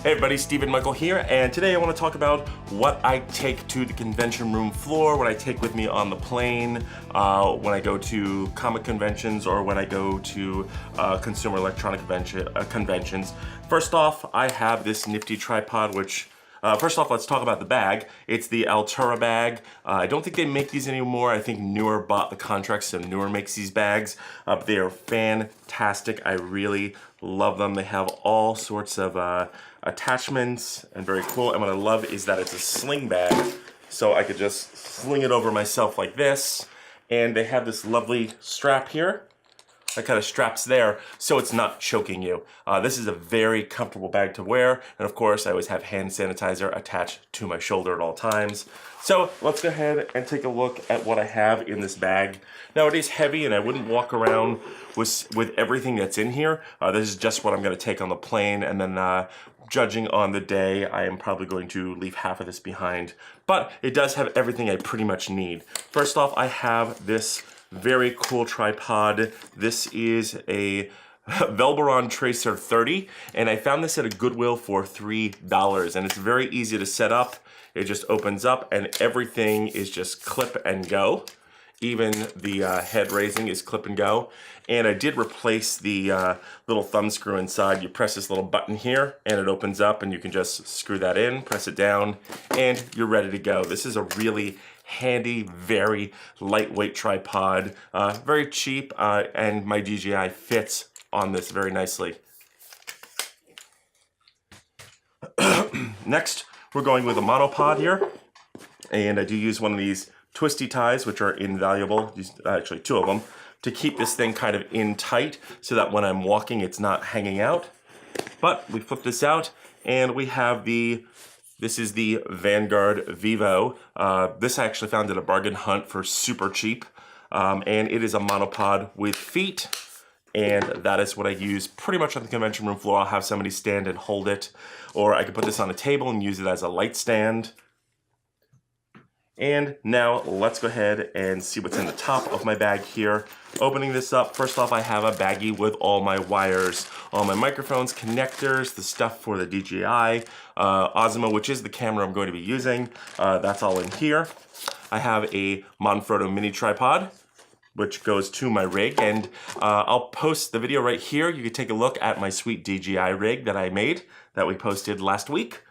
Hey everybody, Stephen Michael here, and today I want to talk about what I take to the convention room floor, what I take with me on the plane, when I go to comic conventions or when I go to consumer electronic conventions. First off, I have this nifty tripod, which first off, let's talk about the bag. It's the Altura bag. I don't think they make these anymore. I think Newer bought the contract, so Newer makes these bags. They are fantastic. I really love them. They have all sorts of attachments and very cool. And what I love is that it's a sling bag, so I could just sling it over myself like this. And they have this lovely strap here that kind of straps there so it's not choking you. This is a very comfortable bag to wear, and of course I always have hand sanitizer attached to my shoulder at all times. So let's go ahead and take a look at what I have in this bag. Now it is heavy and I wouldn't walk around with everything that's in here. This is just what I'm going to take on the plane, and then judging on the day, I am probably going to leave half of this behind. But it does have everything I pretty much need. First off, I have this very cool tripod. This is a Velberon Tracer 30, and I found this at a Goodwill for $3, and it's very easy to set up. It just opens up and everything is just clip and go. Even the head raising is clip and go. And I did replace the little thumb screw inside. You press this little button here and it opens up, and you can just screw that in, press it down, and you're ready to go. This is a really handy, very lightweight tripod, very cheap, and my DJI fits on this very nicely. Next, we're going with a monopod here, and I do use one of these twisty ties, which are invaluable, actually two of them, to keep this thing kind of in tight so that when I'm walking it's not hanging out. But we flip this out and we have this is the Vanguard Vivo. This I actually found at a bargain hunt for super cheap, and it is a monopod with feet, and that is what I use pretty much on the convention room floor. I'll have somebody stand and hold it, or I could put this on a table and use it as a light stand. And now let's go ahead and see what's in the top of my bag here. Opening this up, first off I have a baggie with all my wires, all my microphones, connectors, the stuff for the DJI, Osmo, which is the camera I'm going to be using. That's all in here. I have a Manfrotto mini tripod, which goes to my rig, and I'll post the video right here. You can take a look at my sweet DJI rig that I made, that we posted last week.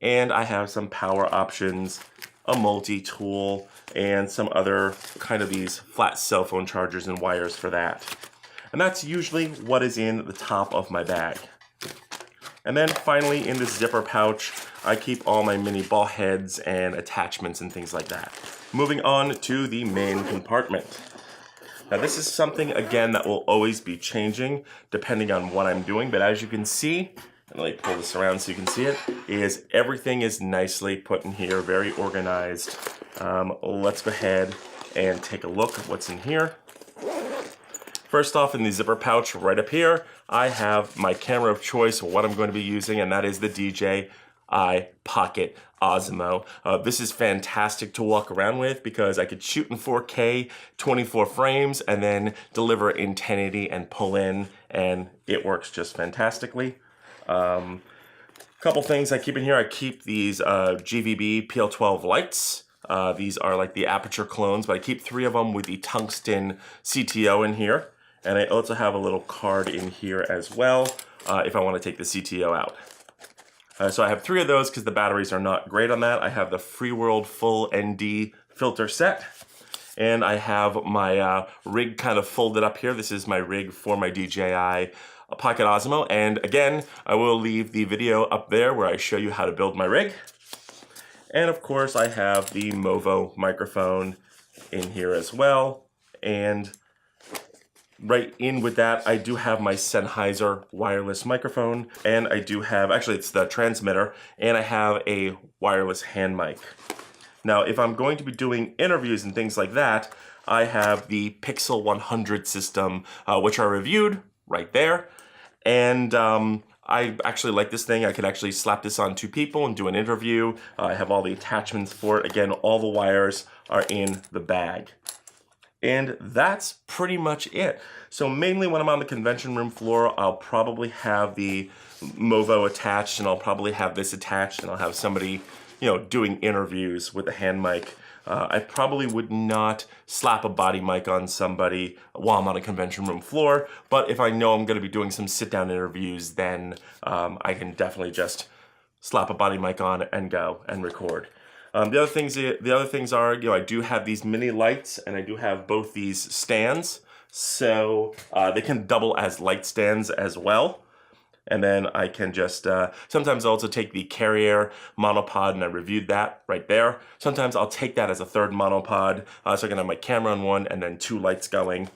And I have some power options, a multi-tool, and some other kind of these flat cell phone chargers and wires for that. And that's usually what is in the top of my bag. And then finally in this zipper pouch, I keep all my mini ball heads and attachments and things like that. Moving on to the main compartment. Now this is something, again, that will always be changing depending on what I'm doing, but as you can see, and let me pull this around so you can see it, is everything is nicely put in here, very organized. Let's go ahead and take a look at what's in here. First off, in the zipper pouch right up here, I have my camera of choice, what I'm going to be using, and that is the DJI Pocket Osmo. This is fantastic to walk around with because I could shoot in 4K, 24 frames, and then deliver in 1080 and pull in, and it works just fantastically. Couple things I keep in here. I keep these GVB PL12 lights. These are like the aperture clones, but I keep 3 of them with the tungsten CTO in here. And I also have a little card in here as well if I want to take the CTO out. So I have 3 of those because the batteries are not great on that. I have the FreeWorld Full ND filter set. And I have my rig kind of folded up here. This is my rig for my DJI Pocket Osmo, and again, I will leave the video up there where I show you how to build my rig. And of course, I have the Movo microphone in here as well, and right in with that, I do have my Sennheiser wireless microphone, and I do have, actually it's the transmitter, and I have a wireless hand mic. Now, if I'm going to be doing interviews and things like that, I have the Pixel 100 system, which I reviewed right there. And I actually like this thing. I could actually slap this on 2 people and do an interview. I have all the attachments for it. Again, all the wires are in the bag. And that's pretty much it. So mainly when I'm on the convention room floor, I'll probably have the Movo attached, and I'll probably have this attached, and I'll have somebody, you know, doing interviews with a hand mic. I probably would not slap a body mic on somebody while I'm on a convention room floor, but if I know I'm gonna be doing some sit-down interviews, then I can definitely just slap a body mic on and go and record. The other things are, you know, I do have these mini lights, and I do have both these stands, so they can double as light stands as well. And then I can just, sometimes I'll also take the Carrier monopod, and I reviewed that right there. Sometimes I'll take that as a third monopod, so I can have my camera on one and then 2 lights going.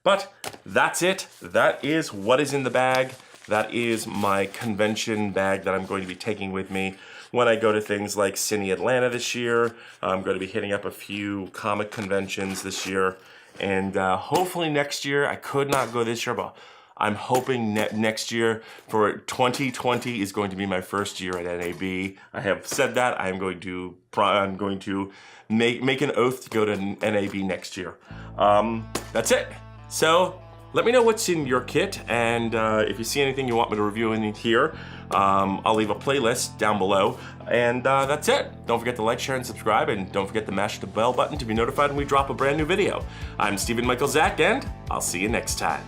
But that's it. That is what is in the bag. That is my convention bag that I'm going to be taking with me when I go to things like Cine Atlanta this year. I'm going to be hitting up a few comic conventions this year. And hopefully next year, I could not go this year, but I'm hoping next year for 2020 is going to be my first year at NAB. I have said that I'm going to make an oath to go to NAB next year. That's it. So let me know what's in your kit, and if you see anything you want me to review in here, I'll leave a playlist down below. And that's it. Don't forget to like, share, and subscribe, and don't forget to mash the bell button to be notified when we drop a brand new video. I'm Stephen Michael Zach, and I'll see you next time.